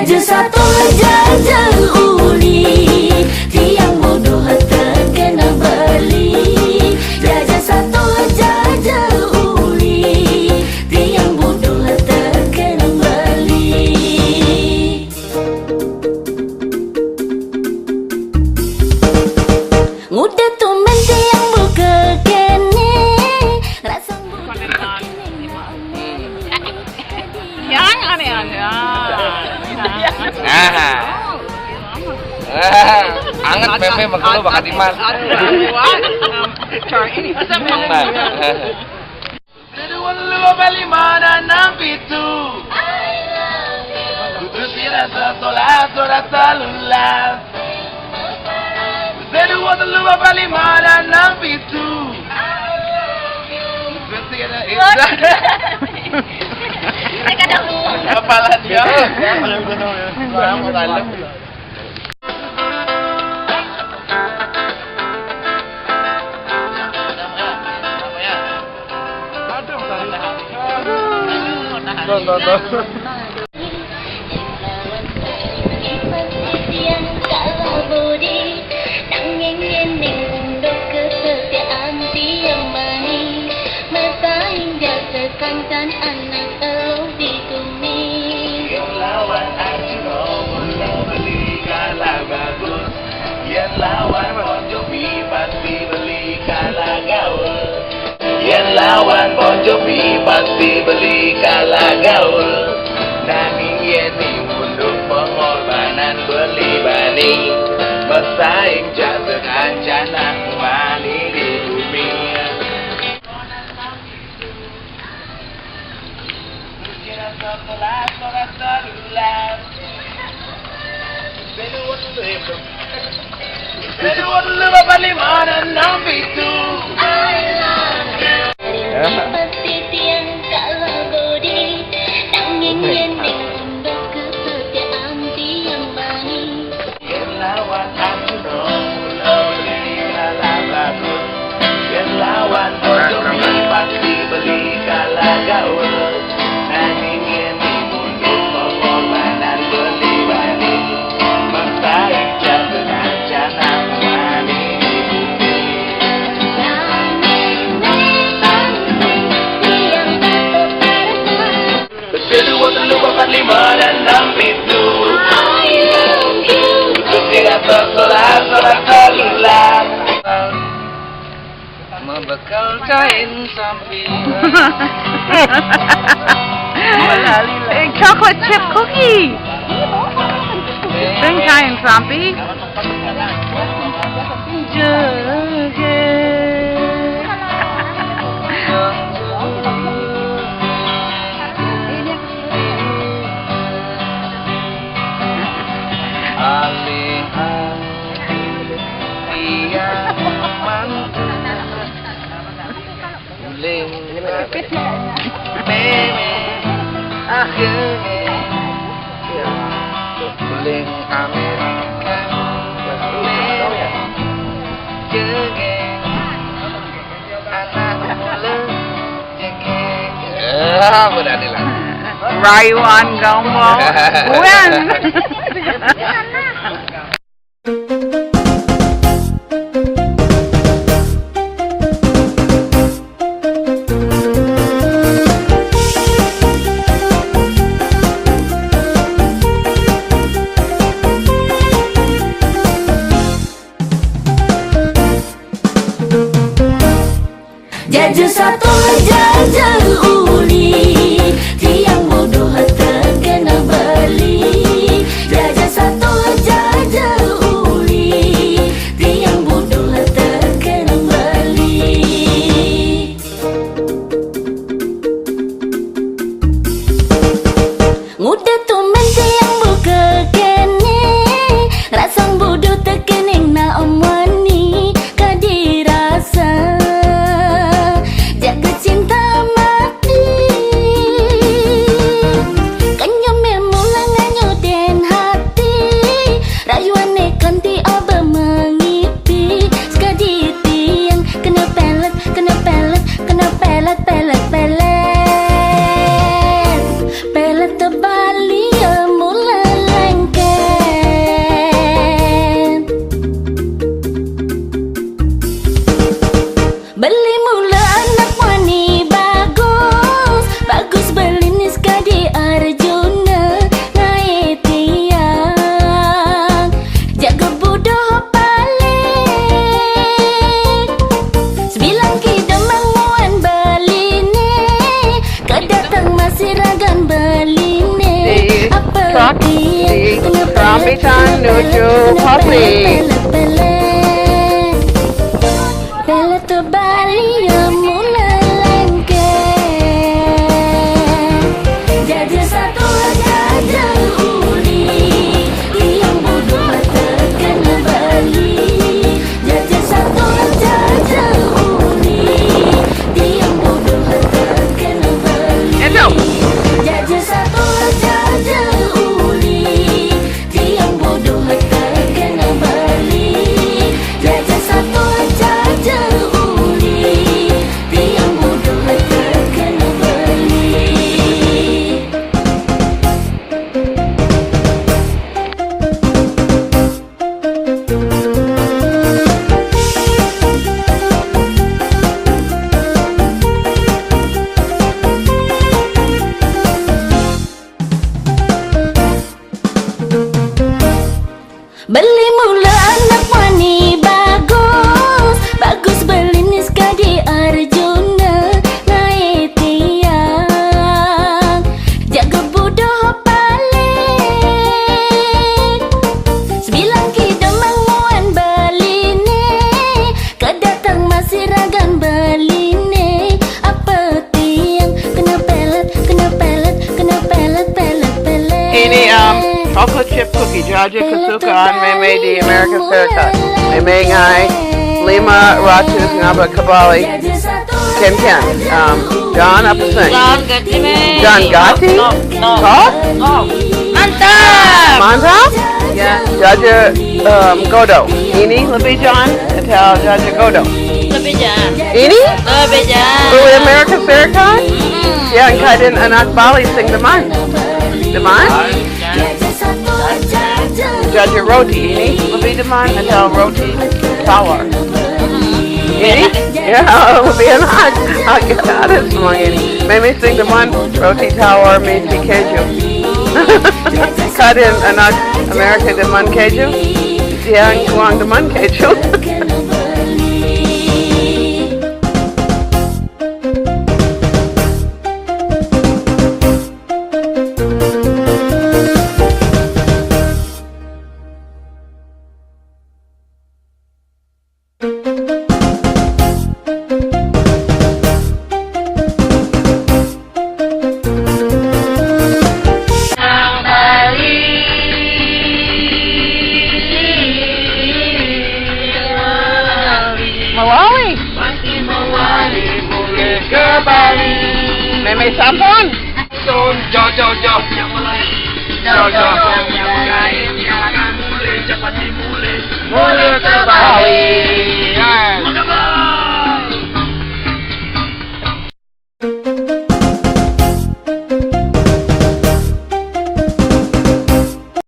Jajah satu jajah uli, tiang bodoh terkena beli. Jajah satu jajah uli, tiang bodoh terkena beli. Muda tu mente yang buka kene, rasang buka yang aneh-aneh. Anget pepe mengkelu bakat iman. Kedua lu beli mana nampitu. Kudu rasa tolak rasa lulas. Kedua lu beli mana nampitu. Apalah dia. Kantan anak elok di bumi. Yang lawan Arjuna mula beli kalah bagus. Yang lawan Bon Jovi pasti beli kalah gaul. Yang lawan Bon Jovi pasti beli kalah gaul. Nanging yeni untuk pengorbanan beli bani. Bersaing jatuh kancana wani di bumi. Kedua lu beli mana nampitu. Pasti tiang kalah bodi, nanging yening untuk kesetiaan tiang bani. Yang lawan Arjuna mula beli kalah bagus. Yang lawan Bon Jovi pasti beli kalah gaul. Nanging yening untuk pengorbanan beli bani. Bersaing jatuh kancana wani di bumi. Kedua lu bapak lima dan enam pintu. Untuk tidak tersolat terulang. Membekal kain samping. Melali chocolate chip cookie. Then kain sampi. Alihan dia mantu uling meme akhirnya uling Amerika meme jengeng anak mula jengeng berani lah Rayuan Gombo. When? Jajah satu jajah uli, tiang bodoh terkena beli. Jajah satu jajah uli, tiang bodoh terkena beli. Muda tu mente yang buka kene, rasang bodoh terkening na omani kadirasa. Jaga cinta mati, kanyo memulang anyo den hati. Rayuane kanti aba mengipi. Sekadi tiang kena pelet, kena pelet, kena pelet, pelet, pelet. Pelet terbali mulai. Kerambitan menuju Pati. Bela tu Bali yang mula lengket. Jajah satu jajah uli, yang bodoh terkena Bali. Jajah satu jajah uli, yang bodoh terkena Bali. Jajah satu jajah uli, yang bodoh terkena Bali. Jajah satu jajah uli, yang bodoh terkena Bali. Beli mula anak wani bagus, bagus beli niska di Arjuna naik tiang, jaga bodoh paling. Sembilan kidemang muan Bali ni, kedatang masih ragan Bali ni. Apa tiang kena pelet, kena pelet, kena pelet, pelet, pelet. Ini chocolate chip cookie, Jaja Kesukaan, Meme di American Serikat. Meme ngai 500 ngaba kabali. Ken. John apa sing? John Gati? Kau? Mantap? Ya. Jaja Godo. Ini lebih John atau Jaja Godo? Lebih jangan. Ini? Lebih jangan. Lu American Serikat? Ya, kaiden anak Bali sing deman. Deman? Jaja roti ini lebih deman atau roti tawar? Ini? Ya, lebih enak. Kita ada semua ini. Meme sing deman roti tawar misi keju. Kadin anak Amerika deman keju. Yang uang deman keju. Melali. Meme sampon. Mule ke Bali.